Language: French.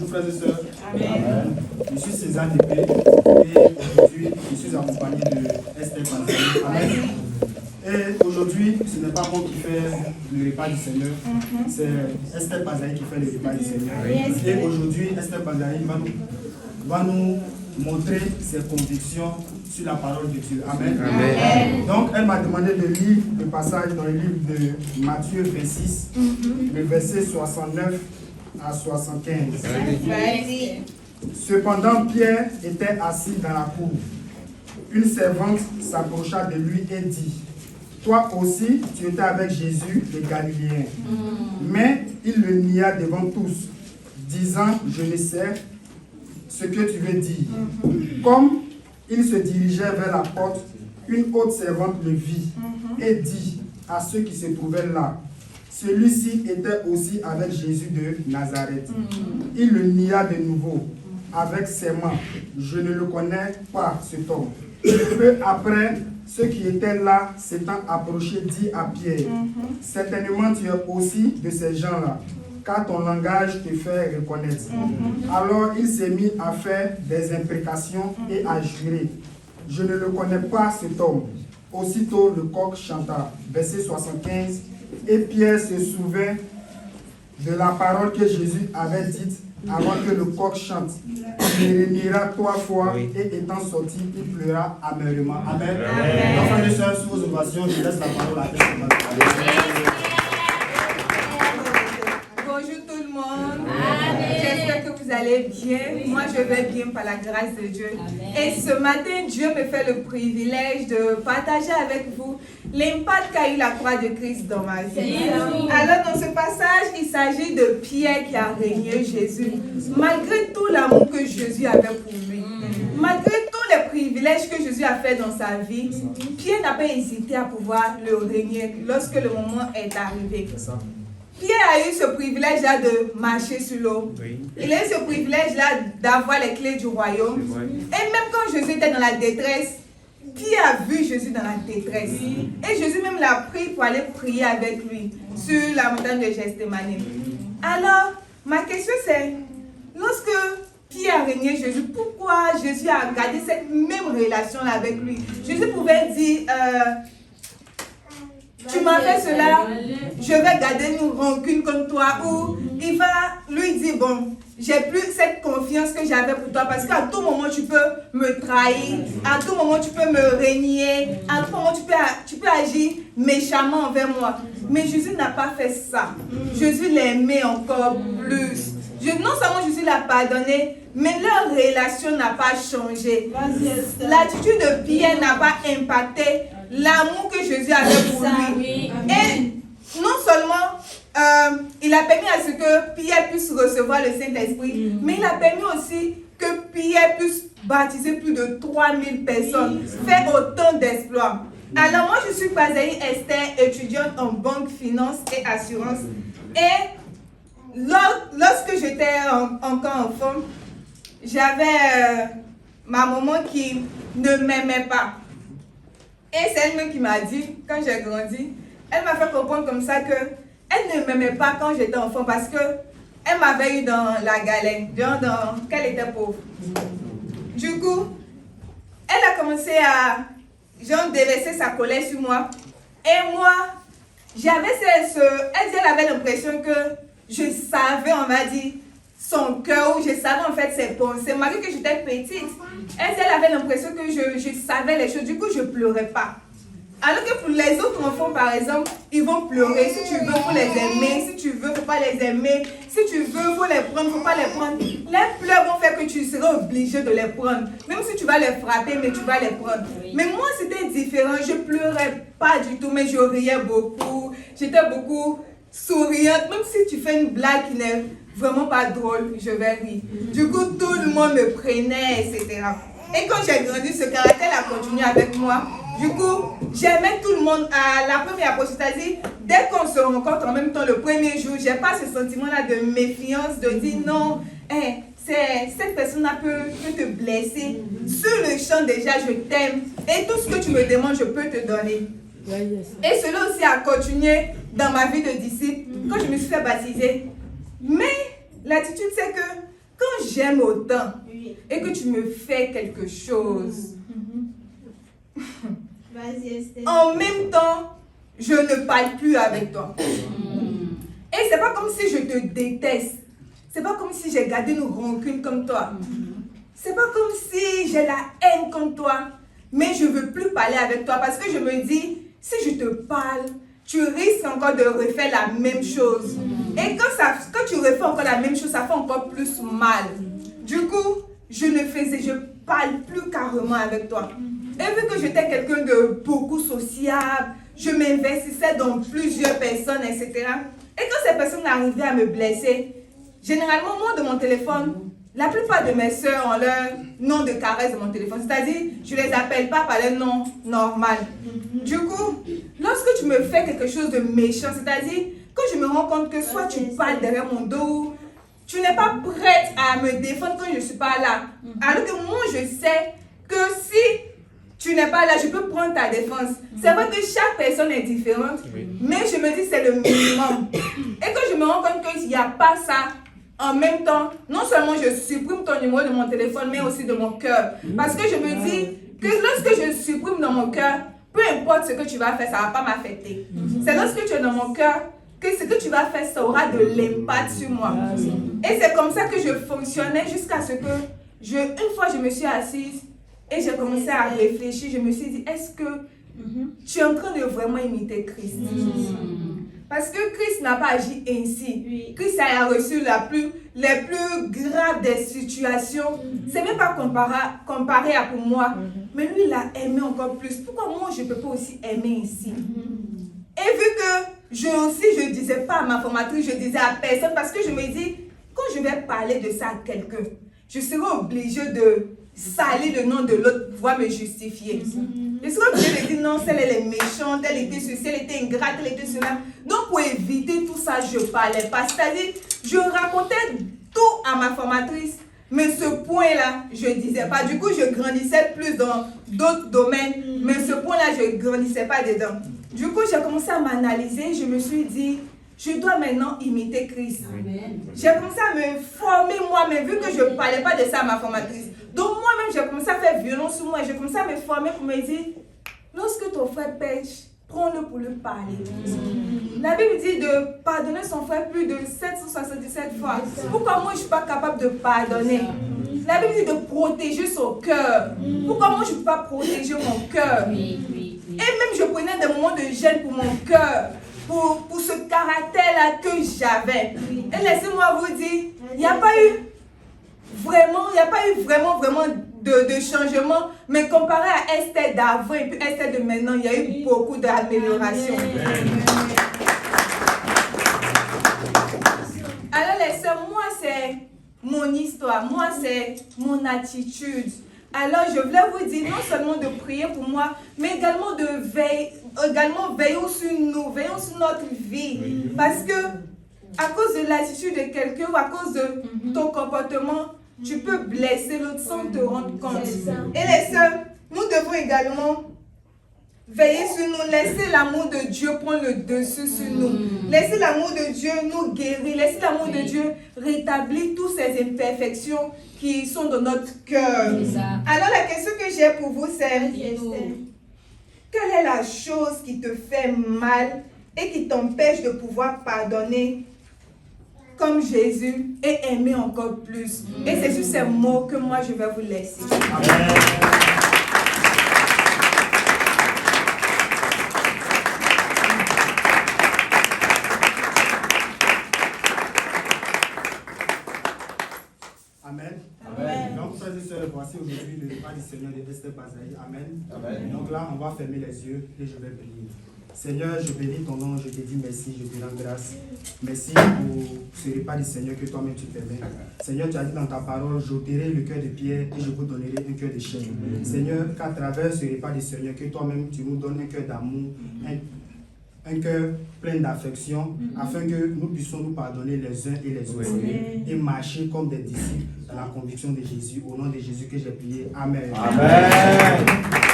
Bonjour frères et sœurs. Amen. Je suis César Dépé et aujourd'hui je suis accompagné de Esther Pazaï. Amen. Et aujourd'hui, ce n'est pas moi qui fais le repas du Seigneur, c'est Esther Pazaï qui fait le repas du Seigneur. Et aujourd'hui, Esther Pazaï va nous montrer ses convictions sur la parole de Dieu. Amen. Amen. Donc, elle m'a demandé de lire le passage dans le livre de Matthieu 26, le verset 69 à 75. Cependant, Pierre était assis dans la cour. Une servante s'approcha de lui et dit, « Toi aussi, tu étais avec Jésus, le Galiléen. » Mais il le nia devant tous, disant, « Je ne sais ce que tu veux dire. » Comme il se dirigeait vers la porte, une autre servante le vit et dit à ceux qui se trouvaient là, « Celui-ci était aussi avec Jésus de Nazareth. » Il le nia de nouveau avec ses mains. « Je ne le connais pas, cet homme. » Peu après, ceux qui étaient là s'étant approchés dit à Pierre, « Certainement tu es aussi de ces gens-là, car ton langage te fait reconnaître. » Alors il s'est mis à faire des imprécations et à jurer. « Je ne le connais pas, cet homme. » Aussitôt le coq chanta. Verset 75. Et Pierre se souvint de la parole que Jésus avait dite avant que le coq chante. Il reniera 3 fois et étant sorti, il pleura amèrement. Amen. Donc, frères et sœurs, sous vos ovations, je laisse la parole à Esther. Bonjour tout le monde. J'espère que vous allez bien. Moi, je vais bien par la grâce de Dieu. Et ce matin, Dieu me fait le privilège de partager avec vous l'impact qu'a eu la croix de Christ dans ma vie. Alors, dans ce passage, il s'agit de Pierre qui a régné Jésus. Malgré tout l'amour que Jésus avait pour lui, malgré tous les privilèges que Jésus a fait dans sa vie, Pierre n'a pas hésité à pouvoir le régner lorsque le moment est arrivé. Pierre a eu ce privilège-là de marcher sur l'eau. Il a eu ce privilège-là d'avoir les clés du royaume. Et même quand Jésus était dans la détresse, Pierre a vu Jésus dans la détresse. Et Jésus même l'a pris pour aller prier avec lui sur la montagne de Gethsémani. Alors, ma question c'est, lorsque Pierre a régné Jésus, pourquoi Jésus a gardé cette même relation-là avec lui? Jésus pouvait dire... tu m'as fait cela, je vais garder une rancune contre toi. Ou il va lui dire, bon, j'ai plus cette confiance que j'avais pour toi parce qu'à tout moment tu peux me trahir, à tout moment tu peux me renier, à tout moment tu peux agir méchamment envers moi. Mais Jésus n'a pas fait ça. Jésus l'aimait encore plus. Non seulement Jésus l'a pardonné, mais leur relation n'a pas changé. L'attitude de Pierre n'a pas impacté l'amour que Jésus avait pour lui. Et non seulement il a permis à ce que Pierre puisse recevoir le Saint-Esprit, mais il a permis aussi que Pierre puisse baptiser plus de 3000 personnes, faire autant d'exploits. Alors moi je suis Pazaï Esther, étudiante en banque, finance et assurance. Et lorsque j'étais encore enfant, j'avais ma maman qui ne m'aimait pas. Et c'est elle-même qui m'a dit, quand j'ai grandi, elle m'a fait comprendre comme ça que elle ne m'aimait pas quand j'étais enfant parce que elle m'avait eu dans la galère, qu'elle était pauvre. Du coup, elle a commencé à déverser sa colère sur moi. Et moi, j'avais elle avait l'impression que je savais, on va dire, son cœur, où je savais en fait ses pensées, malgré que j'étais petite. Elle avait l'impression que je savais les choses, du coup je ne pleurais pas. Alors que pour les autres enfants, par exemple, ils vont pleurer. Si tu veux, il faut les aimer. Si tu veux, il ne faut pas les aimer. Si tu veux, il faut les prendre, il ne faut pas les prendre. Les pleurs vont faire que tu seras obligé de les prendre. Même si tu vas les frapper, mais tu vas les prendre. Mais moi, c'était différent. Je ne pleurais pas du tout, mais je riais beaucoup. J'étais beaucoup souriante. Même si tu fais une blague qui n'est vraiment pas drôle, je vais rire. Du coup, tout le monde me prenait, etc. Et quand j'ai grandi, ce caractère a continué avec moi. Du coup, j'aimais tout le monde. À la première apostasie, dès qu'on se rencontre en même temps le premier jour, j'ai pas ce sentiment-là de méfiance, de dire non, cette personne-là peut te blesser. Sur le champ déjà, je t'aime. Et tout ce que tu me demandes, je peux te donner. Et cela aussi a continué dans ma vie de disciple, quand je me suis fait baptiser. Mais l'attitude, c'est que quand j'aime autant et que tu me fais quelque chose, en même temps, je ne parle plus avec toi. Et c'est pas comme si je te déteste. C'est pas comme si j'ai gardé une rancune comme toi. C'est pas comme si j'ai la haine comme toi. Mais je veux plus parler avec toi parce que je me dis, si je te parle, tu risques encore de refaire la même chose. Et quand tu refais encore la même chose, ça fait encore plus mal. Du coup, je parle plus carrément avec toi. Et vu que j'étais quelqu'un de beaucoup sociable, je m'investissais dans plusieurs personnes, etc. Et quand ces personnes arrivaient à me blesser, généralement, moi, de mon téléphone, la plupart de mes soeurs ont leur nom de caresse de mon téléphone. C'est-à-dire, je ne les appelle pas par leur nom normal. Du coup, lorsque tu me fais quelque chose de méchant, c'est-à-dire, quand je me rends compte que soit tu parles derrière mon dos, tu n'es pas prête à me défendre quand je ne suis pas là. Alors que moi, je sais que si tu n'es pas là, je peux prendre ta défense. C'est vrai que chaque personne est différente, mais je me dis c'est le minimum. Et quand je me rends compte qu'il n'y a pas ça, en même temps, non seulement je supprime ton numéro de mon téléphone, mais aussi de mon cœur. Parce que je me dis que lorsque je supprime dans mon cœur, peu importe ce que tu vas faire, ça ne va pas m'affecter. C'est lorsque tu es dans mon cœur que ce que tu vas faire, ça aura de l'impact sur moi. Et c'est comme ça que je fonctionnais jusqu'à ce que, une fois je me suis assise et j'ai commencé à réfléchir, je me suis dit, est-ce que tu es en train de vraiment imiter Christ? Parce que Christ n'a pas agi ainsi. Christ a reçu les plus graves des situations. C'est même pas comparé à pour moi. Mais lui, il a aimé encore plus. Pourquoi moi, je ne peux pas aussi aimer ici? Et vu que je disais pas à ma formatrice, je disais à personne, parce que je me dis, quand je vais parler de ça à quelqu'un, je serai obligée de salir le nom de l'autre, pouvoir me justifier. Je serai obligée de dire non, celle elle est méchante, elle était ceci, elle était ingrate, elle était cela. Donc pour éviter tout ça, je ne parlais pas. C'est-à-dire, je racontais tout à ma formatrice, mais ce point-là, je ne disais pas. Du coup, je grandissais plus dans d'autres domaines, mais ce point-là, je ne grandissais pas dedans. Du coup, j'ai commencé à m'analyser, je me suis dit, je dois maintenant imiter Christ. J'ai commencé à me former moi-même, vu que je ne parlais pas de ça à ma formatrice. Donc moi-même, j'ai commencé à faire violence sur moi. J'ai commencé à me former pour me dire, lorsque ton frère pêche, prends-le pour lui parler. La Bible dit de pardonner son frère plus de 777 fois. Pourquoi moi je ne suis pas capable de pardonner? La Bible dit de protéger son cœur. Pourquoi moi je ne peux pas protéger mon cœur? Et même je prenais des moments de gêne pour mon cœur, pour ce caractère-là que j'avais. Et laissez-moi vous dire, il n'y a pas eu vraiment de changement, mais comparé à Esther d'avant et puis Esther de maintenant, il y a eu beaucoup d'améliorations. Alors les sœurs, moi c'est mon histoire, moi c'est mon attitude. Alors je voulais vous dire non seulement de prier pour moi, mais également de veiller sur notre vie. Parce que à cause de l'attitude de quelqu'un ou à cause de ton comportement, tu peux blesser l'autre sans te rendre compte. Et les sœurs, nous devons également veiller sur nous, laisser l'amour de Dieu prendre le dessus sur nous. Laisser l'amour de Dieu nous guérir, laisser l'amour de Dieu rétablir toutes ces imperfections qui sont dans notre cœur. Alors la question que j'ai pour vous, c'est quelle est la chose qui te fait mal et qui t'empêche de pouvoir pardonner comme Jésus et aimer encore plus? Et c'est sur ces mots que moi je vais vous laisser. Amen. Amen. Donc, frères et sœurs, voici aujourd'hui le repas du Seigneur de Esther Bazaï. Amen. Amen. Donc là, on va fermer les yeux et je vais prier. Seigneur, je bénis ton nom, je te dis merci, je te rends grâce. Merci pour ce repas du Seigneur que toi-même tu permets. Seigneur, tu as dit dans ta parole, j'ôterai le cœur de pierre et je vous donnerai un cœur de chair. Seigneur, qu'à travers ce repas du Seigneur, que toi-même tu nous donnes un cœur d'amour, un cœur plein d'affection, afin que nous puissions nous pardonner les uns et les autres et marcher comme des disciples dans la conviction de Jésus. Au nom de Jésus que j'ai prié. Amen. Amen.